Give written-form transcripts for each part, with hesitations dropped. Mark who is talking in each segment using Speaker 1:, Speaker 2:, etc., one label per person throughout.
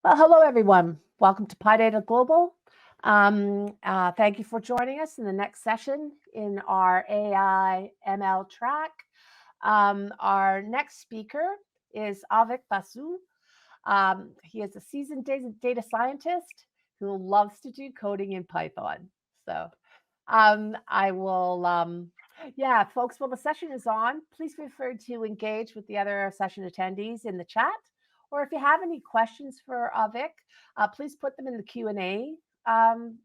Speaker 1: Well, hello, everyone. Welcome to PyData Global. Thank you for joining us in the next session in our AI ML track. Our next speaker is Avik Basu. He is a seasoned data scientist who loves to do coding in Python. So I will, folks, while the session is on, please feel free to engage with the other session attendees in the chat. Or if you have any questions for Avik, please put them in the Q&A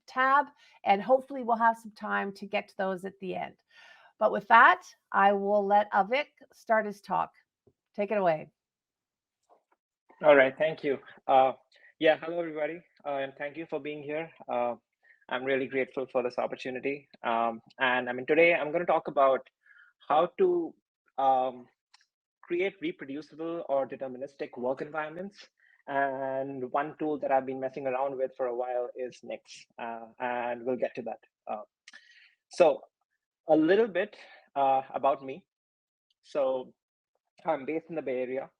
Speaker 1: tab, and hopefully we'll have some time to get to those at the end. But with that, I will let Avik start his talk. Take it away.
Speaker 2: All right, thank you. Hello everybody, and thank you for being here. I'm really grateful for this opportunity. Today I'm going to talk about how to create reproducible or deterministic work environments. And one tool that I've been messing around with for a while is Nix, and we'll get to that. So a little bit about me. So I'm based in the Bay Area.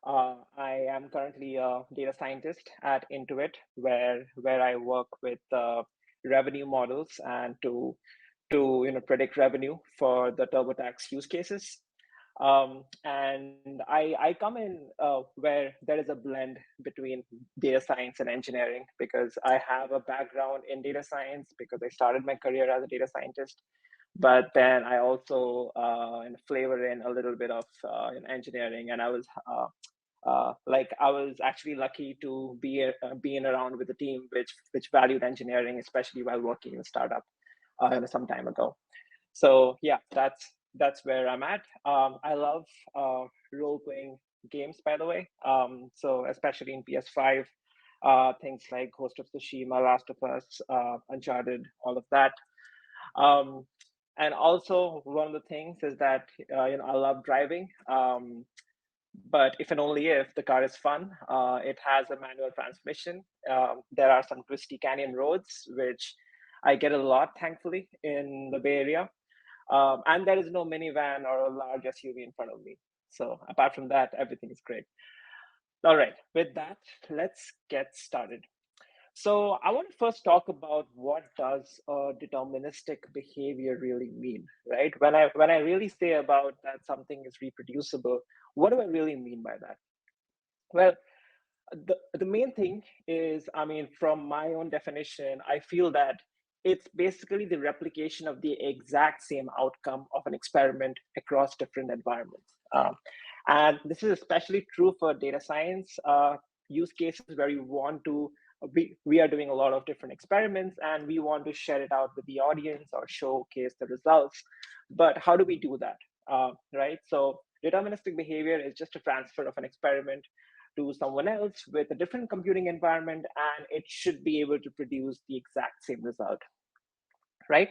Speaker 2: I am currently a data scientist at Intuit, where I work with revenue models and to predict revenue for the TurboTax use cases. And I come in where there is a blend between data science and engineering, because I have a background in data science because I started my career as a data scientist. But then I also flavor in a little bit of engineering, and I was actually lucky to be being around with a team which valued engineering, especially while working in a startup some time ago. So yeah, that's where I'm at. I love role-playing games, by the way. So especially in PS5, things like Ghost of Tsushima, Last of Us, Uncharted, all of that. And also one of the things is that I love driving. But if and only if the car is fun. It has a manual transmission. There are some twisty canyon roads, which I get a lot, thankfully, in the Bay Area. And there is no minivan or a large SUV in front of me. So apart from that, everything is great. All right, with that, let's get started. So I want to first talk about what does deterministic behavior really mean, right? When I really say about that something is reproducible, what do I really mean by that? Well, the main thing is, from my own definition, I feel that it's basically the replication of the exact same outcome of an experiment across different environments. And this is especially true for data science use cases where you want to, we are doing a lot of different experiments and we want to share it out with the audience or showcase the results. But how do we do that, right? So deterministic behavior is just a transfer of an experiment to someone else with a different computing environment, and it should be able to produce the exact same result, right?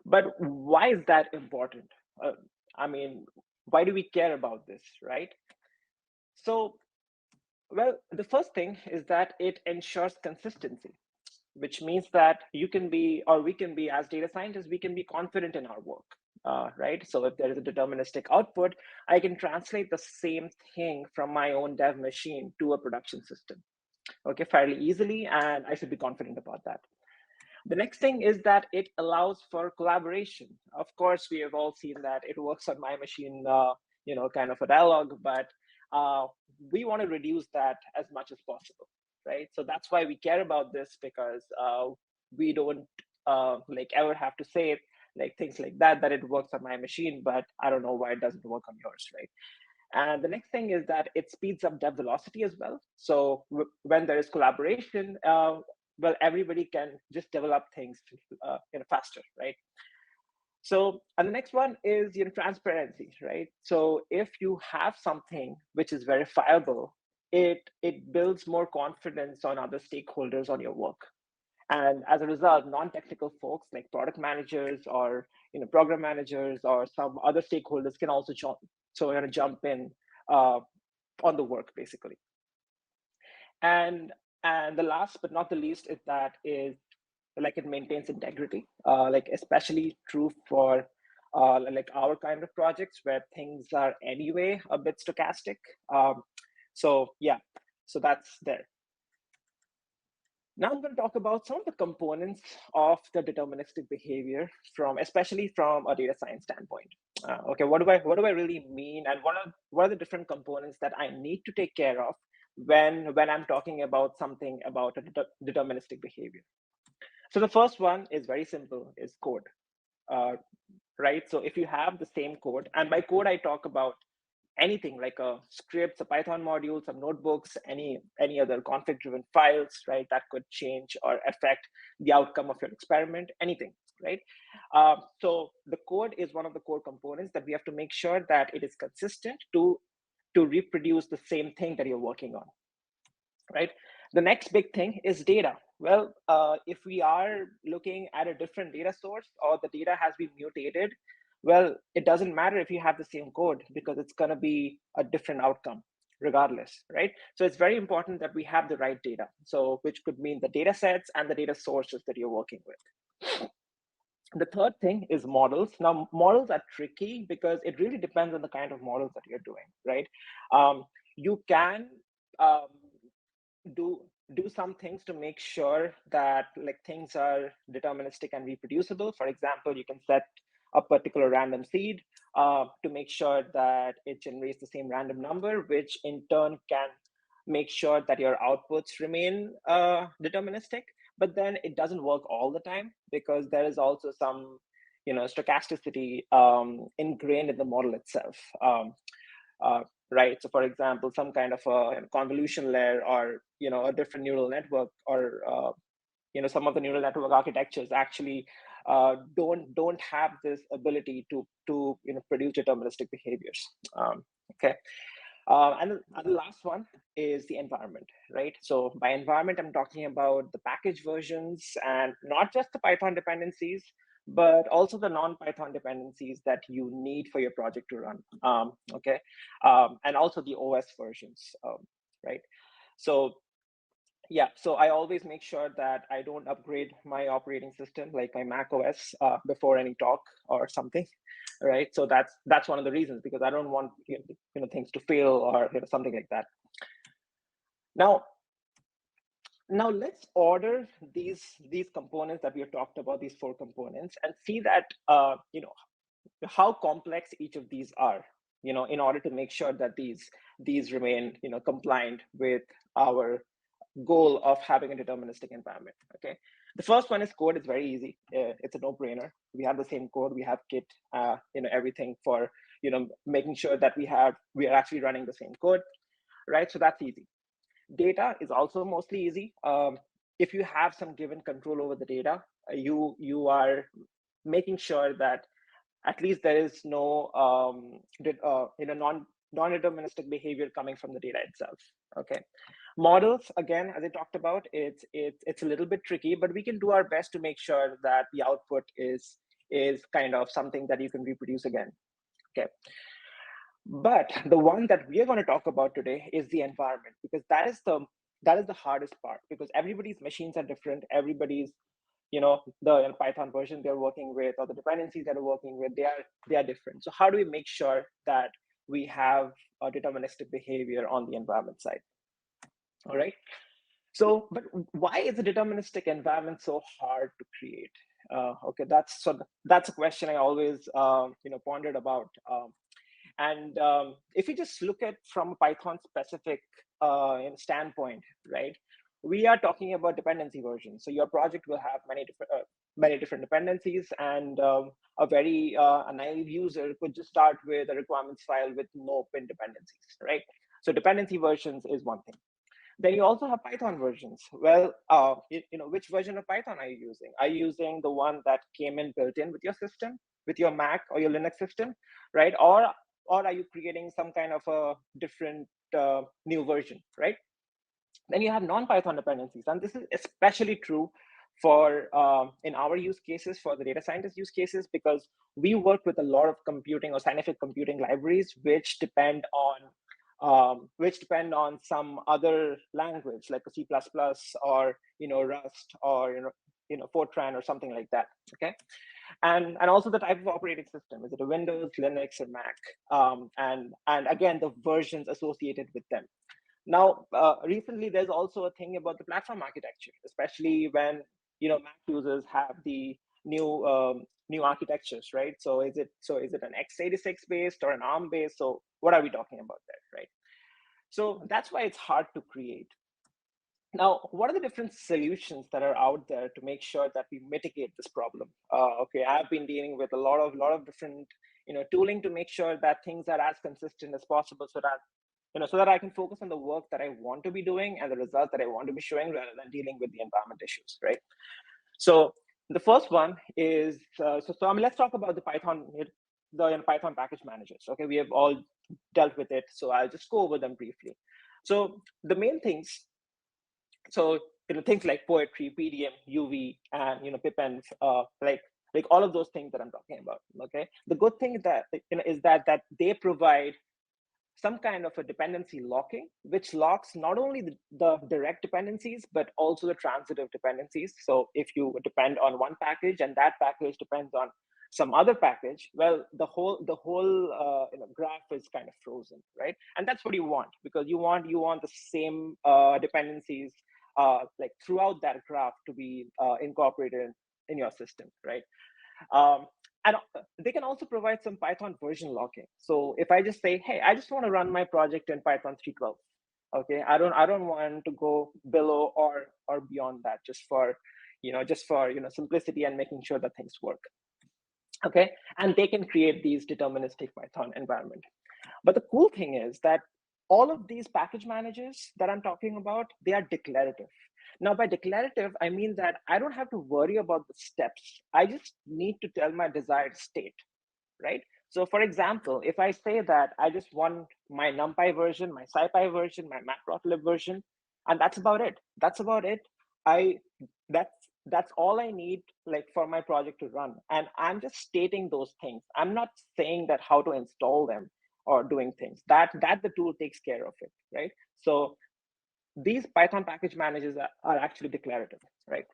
Speaker 2: But why is that important? Why do we care about this, right? So, well, the first thing is that it ensures consistency, which means that you can be, or we can be, as data scientists, we can be confident in our work. Right? So if there is a deterministic output, I can translate the same thing from my own dev machine to a production system, okay, fairly easily, and I should be confident about that. The next thing is that it allows for collaboration. Of course, we have all seen that it works on my machine, kind of a dialogue, but we want to reduce that as much as possible, right? So that's why we care about this, because we don't ever have to say things like that it works on my machine, but I don't know why it doesn't work on yours, right? And the next thing is that it speeds up dev velocity as well. So when there is collaboration, well, everybody can just develop things faster, right? So, and the next one is transparency, right? So if you have something which is verifiable, it builds more confidence on other stakeholders on your work. And as a result, non-technical folks like product managers or program managers or some other stakeholders can also jump in on the work, basically. And the last but not the least is that it maintains integrity, especially true for our kind of projects where things are anyway a bit stochastic. So yeah, so that's there. Now I'm going to talk about some of the components of the deterministic behavior especially from a data science standpoint. Okay, what do I really mean, and what are the different components that I need to take care of when I'm talking about something about a deterministic behavior? So the first one is very simple, is code, right? So if you have the same code, and by code I talk about anything like a scripts, a Python module, some notebooks, any other config driven files, right, that could change or affect the outcome of your experiment, anything, right? So the code is one of the core components that we have to make sure that it is consistent to reproduce the same thing that you're working on, right? The next big thing is data. Well, if we are looking at a different data source or the data has been mutated, well, it doesn't matter if you have the same code because it's going to be a different outcome regardless, right? So it's very important that we have the right data. So which could mean the data sets and the data sources that you're working with. The third thing is models. Now, models are tricky because it really depends on the kind of models that you're doing, right? You can um, do some things to make sure that like things are deterministic and reproducible. For example, you can set a particular random seed to make sure that it generates the same random number, which in turn can make sure that your outputs remain deterministic. But then it doesn't work all the time because there is also some stochasticity ingrained in the model itself. Uh, right? So, for example, some kind of a convolution layer, or a different neural network, or some of the neural network architectures actually don't have this ability to produce deterministic behaviors. Okay. And the last one is the environment, right? So by environment, I'm talking about the package versions and not just the Python dependencies, but also the non-Python dependencies that you need for your project to run. Okay, and also the OS versions, right? So yeah, so I always make sure that I don't upgrade my operating system, like my Mac OS, before any talk or something, right? So that's one of the reasons, because I don't want things to fail or something like that. Now let's order these components that we have talked about, these 4 components, and see that how complex each of these are, in order to make sure that these remain compliant with our goal of having a deterministic environment. Okay, the first one is code. It's very easy. It's a no-brainer. We have the same code. We have Git, everything for making sure that we are actually running the same code, right? So that's easy. Data is also mostly easy. If you have some given control over the data, you are making sure that at least there is no non-deterministic behavior coming from the data itself. Okay, models, again, as I talked about, it's a little bit tricky, but we can do our best to make sure that the output is kind of something that you can reproduce again. Okay, but the one that we are going to talk about today is the environment, because that is the hardest part, because everybody's machines are different. Everybody's the Python version they're working with, or the dependencies that are working with, they are different. So how do we make sure that we have a deterministic behavior on the environment side? All right. So, but why is a deterministic environment so hard to create? Okay, that's a question I always pondered about. And if you just look at from a Python specific standpoint, right, we are talking about dependency versions. So your project will have many different dependencies, and a very a naive user could just start with a requirements file with no pin dependencies, right? So dependency versions is one thing. Then you also have Python versions. Well, which version of Python are you using? Are you using the one that came in built in with your system, with your Mac or your Linux system, right? Or are you creating some kind of a different new version, right? Then you have non-Python dependencies, and this is especially true for in our use cases, for the data scientist use cases, because we work with a lot of computing or scientific computing libraries which depend on some other language, like a C++ or Rust, or Fortran or something like that. Okay, and also the type of operating system. Is it a Windows, Linux, or Mac? And again, the versions associated with them. Now, recently, there's also a thing about the platform architecture, especially when Mac users have the new architectures, right? So is it an x86 based or an ARM based? So what are we talking about there, right? So that's why it's hard to create. Now, what are the different solutions that are out there to make sure that we mitigate this problem? Okay, I've been dealing with a lot of different tooling to make sure that things are as consistent as possible, so that so that I can focus on the work that I want to be doing and the results that I want to be showing, rather than dealing with the environment issues, right? So the first one is I mean, let's talk about the Python package managers. Okay, we have all dealt with it, so I'll just go over them briefly. So the main things, so things like poetry, PDM, UV, and pipenv, like all of those things that I'm talking about. Okay, the good thing that is that they provide some kind of a dependency locking, which locks not only the direct dependencies, but also the transitive dependencies. So if you depend on one package and that package depends on some other package, well, the whole graph is kind of frozen, right? And that's what you want, because you want the same dependencies like throughout that graph to be incorporated in your system, right? And they can also provide some Python version locking. So if I just say, hey, I just want to run my project in Python 3.12, okay, I don't want to go below or beyond that, just for simplicity and making sure that things work. Okay, and they can create these deterministic Python environment. But the cool thing is that all of these package managers that I'm talking about, they are declarative. Now, by declarative, I mean that I don't have to worry about the steps. I just need to tell my desired state, right? So for example, if I say that I just want my NumPy version, my SciPy version, my Matplotlib version, and that's about it. That's all I need, like, for my project to run. And I'm just stating those things. I'm not saying that how to install them or doing things. That the tool takes care of it, right? So these Python package managers are actually declarative, right?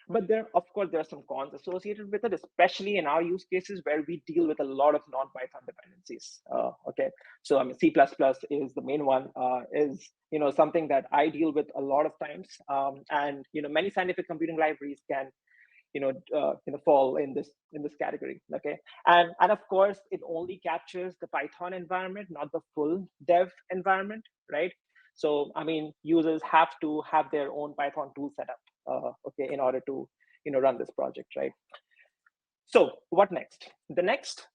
Speaker 2: But of course, there are some cons associated with it, especially in our use cases where we deal with a lot of non-Python dependencies. Okay, so I mean, C++ is the main one, is something that I deal with a lot of times, and many scientific computing libraries can fall in this category. Okay, and of course, it only captures the Python environment, not the full dev environment, right? So I mean, users have to have their own Python tool set up, okay, in order to run this project, right? So what next? The next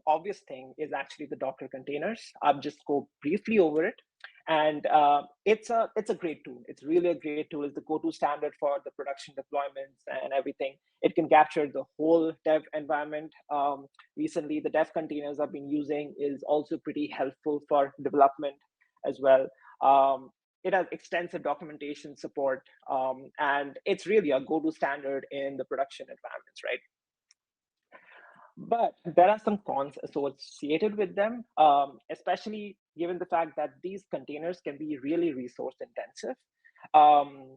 Speaker 2: obvious thing is actually the Docker containers. I'll just go briefly over it. And it's a great tool. It's really a great tool. It's the go-to standard for the production deployments and everything. It can capture the whole dev environment. Recently, the dev containers I've been using is also pretty helpful for development as well. It has extensive documentation support, and it's really a go-to standard in the production environments, right? But there are some cons associated with them, especially given the fact that these containers can be really resource intensive. Um,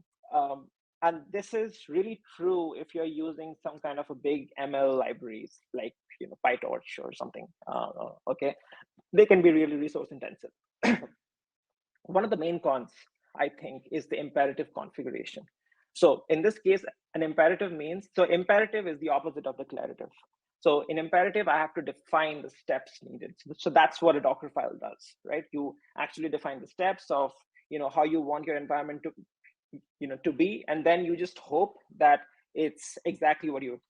Speaker 2: and this is really true if you're using some kind of a big ML libraries like PyTorch or something. Okay, they can be really resource intensive. One of the main cons, I think, is the imperative configuration. So in this case, an imperative means, so imperative is the opposite of declarative. So in imperative, I have to define the steps needed. So that's what a Docker file does, right? You actually define the steps of how you want your environment to be, and then you just hope that it's exactly what you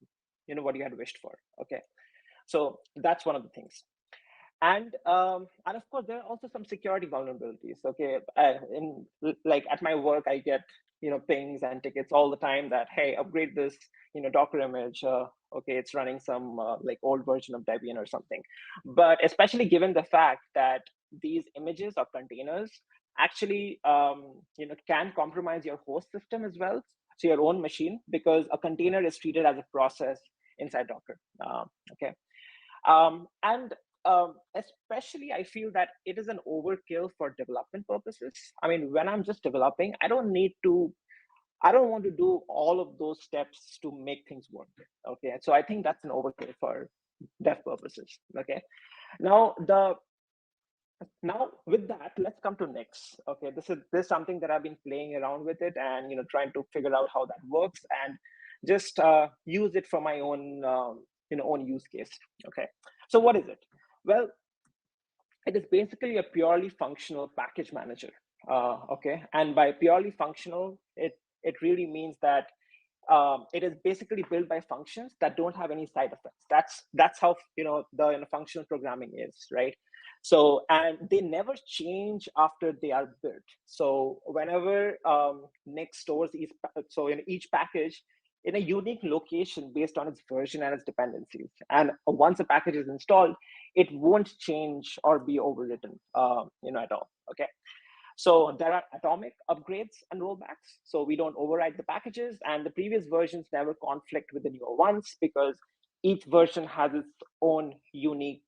Speaker 2: had wished for. Okay, so that's one of the things. And of course, there are also some security vulnerabilities. Okay, like at my work, I get pings and tickets all the time that, hey, upgrade this Docker image. Okay, it's running some like old version of Debian or something. But especially given the fact that these images or containers actually can compromise your host system as well, so your own machine, because a container is treated as a process inside Docker. Okay, and especially I feel that it is an overkill for development purposes. I mean, when I'm just developing, I don't want to do all of those steps to make things work. Okay, so I think that's an overkill for dev purposes. Okay, now Now with that, let's come to next. Okay, this is something that I've been playing around with it, and trying to figure out how that works, and just use it for my own own use case. Okay, so what is it? Well, it is basically a purely functional package manager. Okay, and by purely functional, it really means that it is basically built by functions that don't have any side effects. That's how the functional programming is, right? So, and they never change after they are built. So whenever Nix stores each package in a unique location based on its version and its dependencies, and once a package is installed, it won't change or be overwritten, at all. Okay. So there are atomic upgrades and rollbacks. So we don't overwrite the packages, and the previous versions never conflict with the newer ones because each version has its own unique,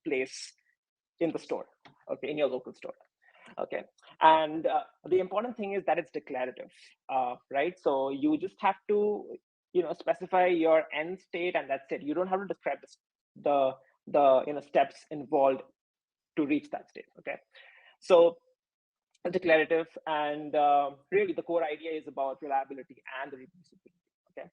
Speaker 2: place in the store. Okay, in your local store. Okay, and the important thing is that it's declarative, right? So you just have to, specify your end state, and that's it. You don't have to describe the steps involved to reach that state. Okay, so declarative, and really the core idea is about reliability and the reproducibility. Okay,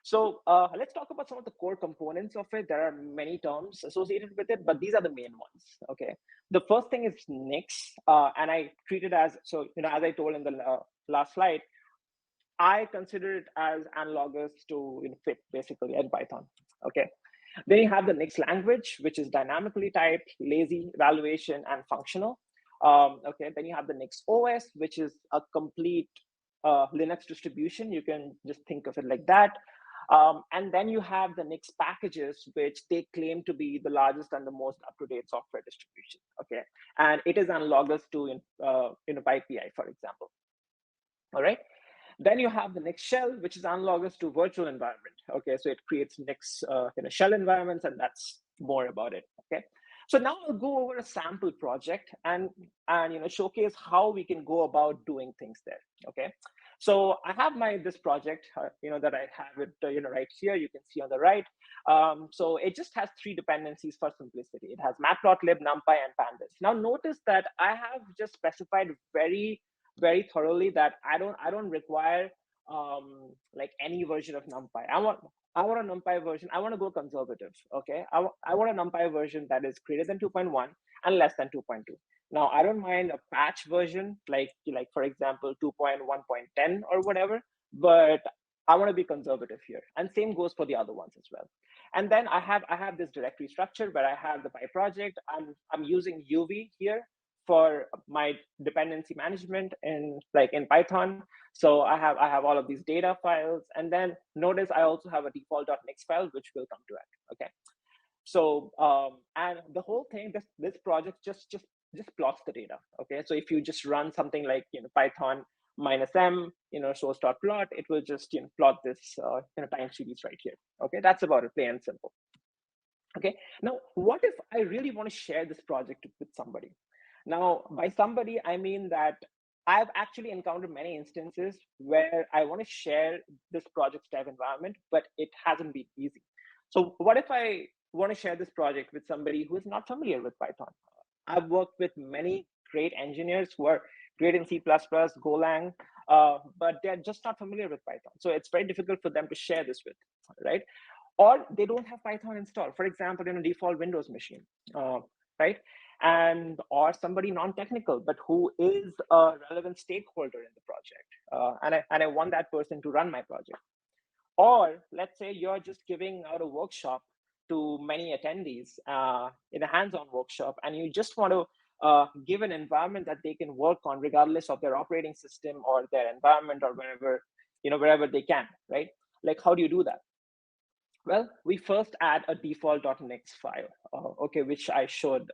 Speaker 2: so let's talk about some of the core components of it. There are many terms associated with it, but these are the main ones. Okay, the first thing is Nix, and I treat it as, so as I told in the last slide, I consider it as analogous to FIT basically in Python. Okay, then you have the Nix language, which is dynamically typed, lazy, evaluation, and functional. Okay, then you have the Nix OS, which is a complete Linux distribution. You can just think of it like that. And then you have the Nix packages, which they claim to be the largest and the most up-to-date software distribution. Okay, and it is analogous to PyPI, for example. All right. Then you have the Nix shell, which is analogous to virtual environment. Okay, so it creates Nix shell environments, and that's more about it. Okay, so now I'll go over a sample project and showcase how we can go about doing things there. Okay, so I have this project that I have it right here. You can see on the right. So it just has 3 dependencies for simplicity. It has matplotlib, numpy, and pandas. Now notice that I have just specified very thoroughly that I don't require like any version of NumPy. I want a NumPy version. I want to go conservative. Okay, I want a NumPy version that is greater than 2.1 and less than 2.2. Now I don't mind a patch version, like for example 2.1.10 or whatever, but I want to be conservative here. And same goes for the other ones as well. And then I have this directory structure where I have the Py project. I'm using UV here for my dependency management in Python. So I have all of these data files, and then notice I also have a default.nix file, which will come to it. Okay, so and the whole thing, this project just plots the data. Okay, so if you just run something like Python -m source.plot, it will just plot this time series right here. Okay, that's about it, plain and simple. Okay, now what if I really want to share this project with somebody? Now, by somebody, I mean that I've actually encountered many instances where I want to share this project's dev environment, but it hasn't been easy. So what if I want to share this project with somebody who is not familiar with Python? I've worked with many great engineers who are great in C++, Golang, but they're just not familiar with Python. So it's very difficult for them to share this with, right? Or they don't have Python installed, for example, in a default Windows machine, right? And or somebody non-technical, but who is a relevant stakeholder in the project, and I want that person to run my project. Or let's say you're just giving out a workshop to many attendees in a hands-on workshop, and you just want to give an environment that they can work on regardless of their operating system or their environment or wherever they can, right? Like, how do you do that? Well, we first add a default.nix file, okay, which I showed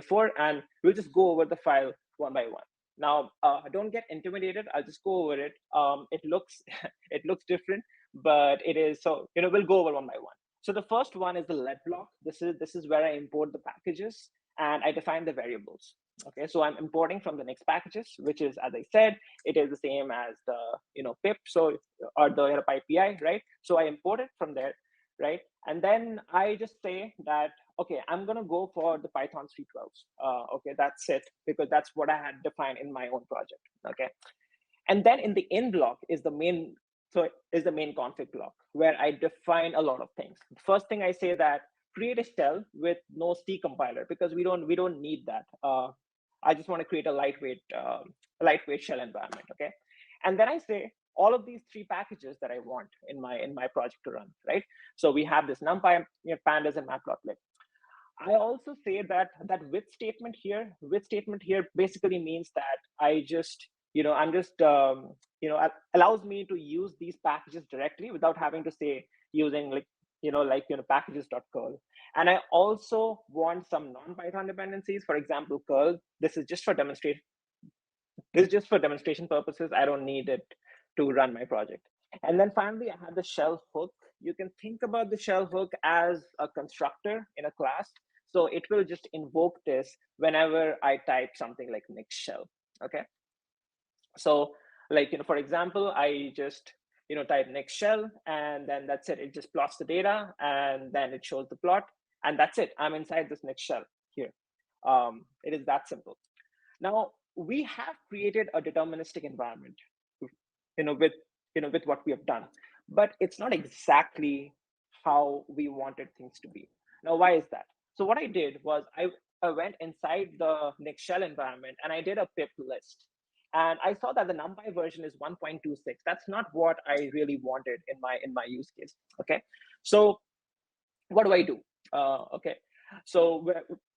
Speaker 2: before, and we'll just go over the file one by one. Now, don't get intimidated. I'll just go over it. It looks it looks different, but it is, so we'll go over one by one. So the first one is the let block. This is where I import the packages and I define the variables. Okay, so I'm importing from the Nix packages, which is, as I said, it is the same as the pip, so or the PyPI, right? So I import it from there, right? And then I just say that okay, I'm going to go for the Python 312. Okay, that's it, because that's what I had defined in my own project. Okay. And then in the in block is the main, so is the main config block where I define a lot of things. First thing I say that create a shell with no C compiler, because we don't need that. I just want to create a lightweight shell environment. Okay. And then I say all of these three packages that I want in my project to run, right? So we have this NumPy, pandas, and matplotlib. I also say that with statement here basically means that I just, I'm just, allows me to use these packages directly without having to say using packages.curl. And I also want some non-Python dependencies. For example, curl. This is just for demonstration purposes. I don't need it to run my project. And then finally, I have the shell hook. You can think about the shell hook as a constructor in a class. So it will just invoke this whenever I type something like next shell. Okay. So for example, I just, type next shell, and then that's it. It just plots the data, and then it shows the plot, and that's it. I'm inside this next shell here. It is that simple. Now, we have created a deterministic environment, with what we have done, but it's not exactly how we wanted things to be. Now, why is that? So what I did was I went inside the next shell environment and I did a pip list. And I saw that the NumPy version is 1.26. That's not what I really wanted in my use case. Okay. So what do I do? Okay. So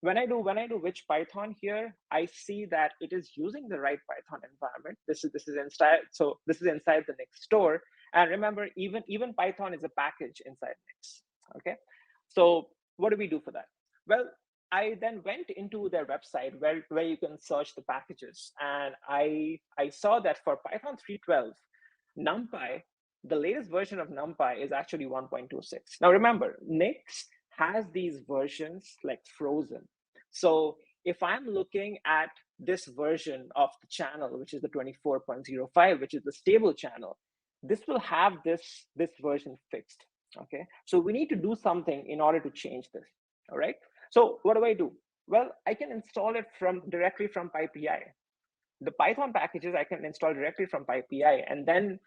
Speaker 2: when I do which Python here, I see that it is using the right Python environment. This is inside. So this is inside the Nix store. And remember, even Python is a package inside Nix. Okay. So what do we do for that? Well, I then went into their website where you can search the packages, and I saw that for Python 312, NumPy, the latest version of NumPy is actually 1.26. Now remember, Nix has these versions like frozen. So if I'm looking at this version of the channel, which is the 24.05, which is the stable channel, this will have this version fixed. Okay, so we need to do something in order to change this. All right, so what do? Well, I can install it directly from PyPI. The Python packages I can install directly from PyPI, and then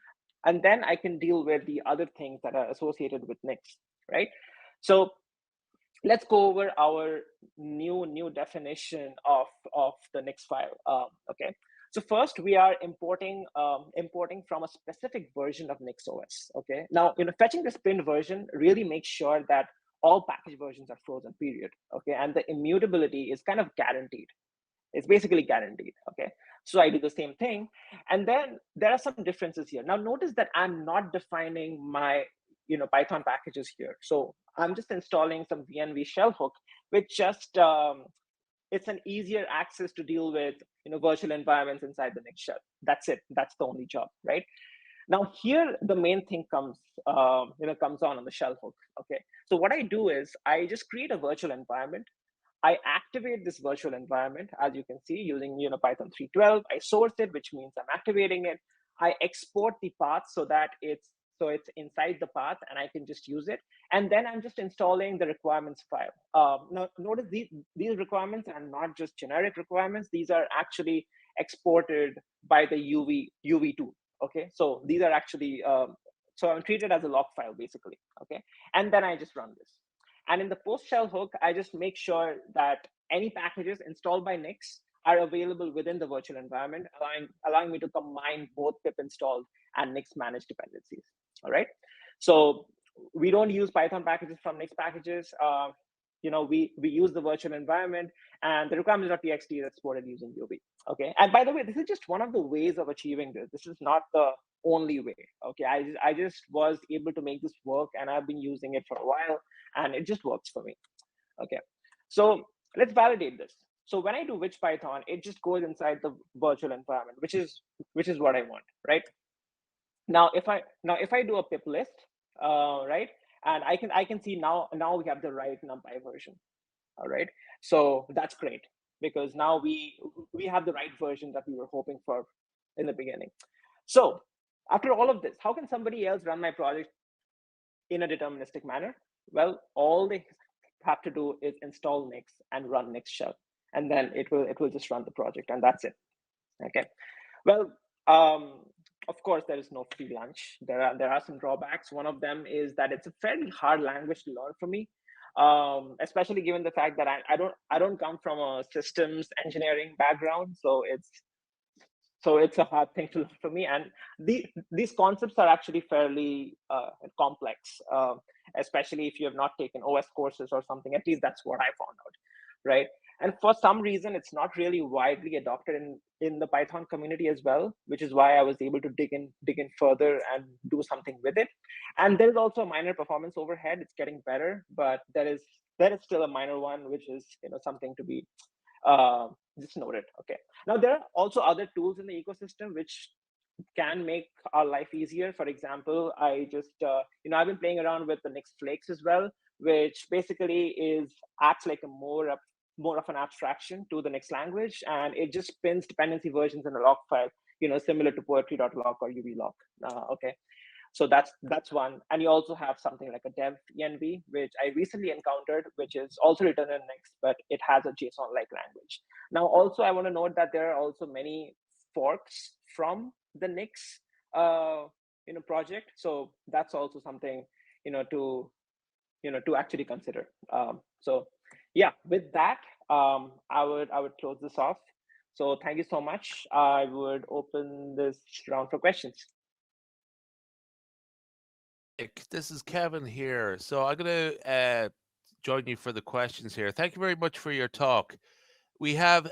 Speaker 2: I can deal with the other things that are associated with Nix, right? So let's go over our new definition of the Nix file. Okay, so first we are importing from a specific version of Nix OS. Okay, now fetching the sprint version really makes sure that all package versions are frozen, period. Okay, and the immutability is kind of guaranteed. It's basically guaranteed. Okay, so I do the same thing, and then there are some differences here. Now notice that I'm not defining my Python packages here. So I'm just installing some VNV shell hook, which just it's an easier access to deal with virtual environments inside the Nix shell. That's it. That's the only job, right? Now here the main thing comes on the shell hook. Okay, so what I do is I just create a virtual environment. I activate this virtual environment, as you can see, using Python 312. I source it, which means I'm activating it. I export the path so that it's inside the path, and I can just use it. And then I'm just installing the requirements file. Now, notice these requirements are not just generic requirements. These are actually exported by the UV tool. Okay, so these are actually so I'm treated as a log file basically. Okay, and then I just run this. And in the post shell hook, I just make sure that any packages installed by Nix are available within the virtual environment, allowing me to combine both pip installed and Nix managed dependencies. All right. So we don't use Python packages from Nix packages. We use the virtual environment, and the requirements.txt is exported using UV. Okay. And by the way, this is just one of the ways of achieving this. This is not the only way. Okay. I just was able to make this work, and I've been using it for a while, and it just works for me. Okay. So let's validate this. So when I do which Python, it just goes inside the virtual environment, which is what I want, right? Now if I do a pip list, right, and I can see now we have the right NumPy version. All right, so that's great, because now we have the right version that we were hoping for in the beginning. So after all of this, how can somebody else run my project in a deterministic manner? Well, all they have to do is install Nix and run Nix shell, and then it will just run the project, and that's it. Okay. Well, of course, there is no free lunch. There are some drawbacks. One of them is that it's a fairly hard language to learn for me, especially given the fact that I don't come from a systems engineering background, so it's a hard thing to learn for me. And these concepts are actually fairly complex, especially if you have not taken OS courses or something. At least that's what I found out, right? And for some reason, it's not really widely adopted in the Python community as well, which is why I was able to dig in further and do something with it. And there is also a minor performance overhead. It's getting better, but there is still a minor one, which is something to be just noted. Okay. Now there are also other tools in the ecosystem which can make our life easier. For example, I just I've been playing around with the Nix Flakes as well, which basically acts like a more of an abstraction to the Nix language, and it just spins dependency versions in a log file, similar to poetry.log or ublog. Okay. So that's one. And you also have something like a dev env, which I recently encountered, which is also written in Nix, but it has a JSON-like language. Now, also, I want to note that there are also many forks from the Nix project. So that's also something to actually consider. So yeah, with that, I would close this off. So thank you so much. I would open this round for questions.
Speaker 3: This is Kevin here. So I'm going to join you for the questions here. Thank you very much for your talk. We have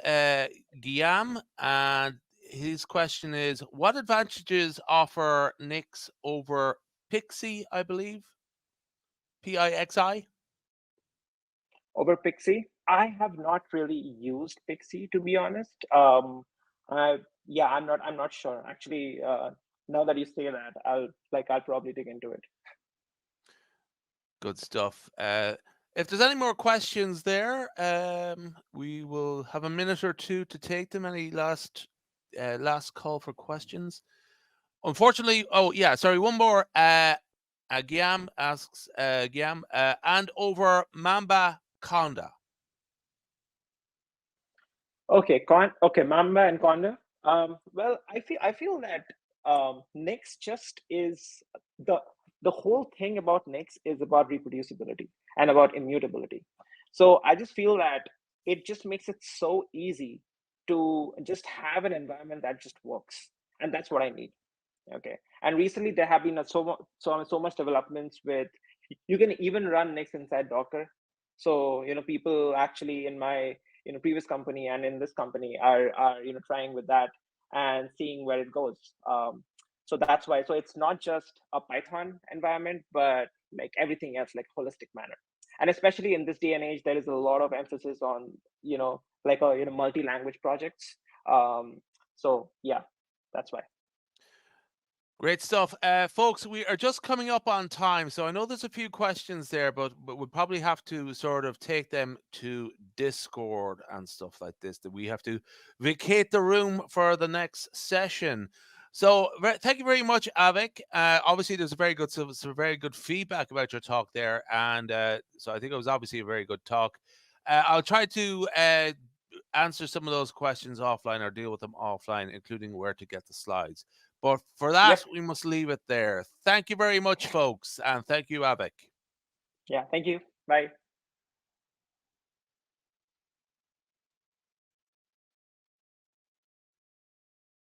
Speaker 3: Guillaume, and his question is, what advantages offer Nix over Pixie, I believe? Pixi?
Speaker 2: Over Pixie? I have not really used Pixie, to be honest. I'm not sure. Actually, now that you say that, I'll probably dig into it.
Speaker 3: Good stuff. If there's any more questions there, we will have a minute or two to take them. Any last call for questions? Unfortunately, one more. Guillaume asks, and over Mamba Conda.
Speaker 2: Okay, Mamba and Conda. Well, I feel that Nix just is the whole thing about Nix is about reproducibility and about immutability. So I just feel that it just makes it so easy to just have an environment that just works, and that's what I need. Okay, and recently there have been so much developments with, you can even run Nix inside Docker. So people actually in my previous company and in this company are trying with that and seeing where it goes. So that's why. So it's not just a Python environment, but like everything else, like holistic manner. And especially in this day and age, there is a lot of emphasis on multi-language projects. So yeah, that's why.
Speaker 3: Great stuff. Folks, we are just coming up on time, so I know there's a few questions there, but we'll probably have to sort of take them to Discord and stuff like this, that we have to vacate the room for the next session. So thank you very much, Avik. Obviously, there's some very good feedback about your talk there, and so I think it was obviously a very good talk. I'll try to answer some of those questions offline or deal with them offline, including where to get the slides. But for that, we must leave it there. Thank you very much, folks. And thank you, Avik.
Speaker 2: Yeah, thank you. Bye.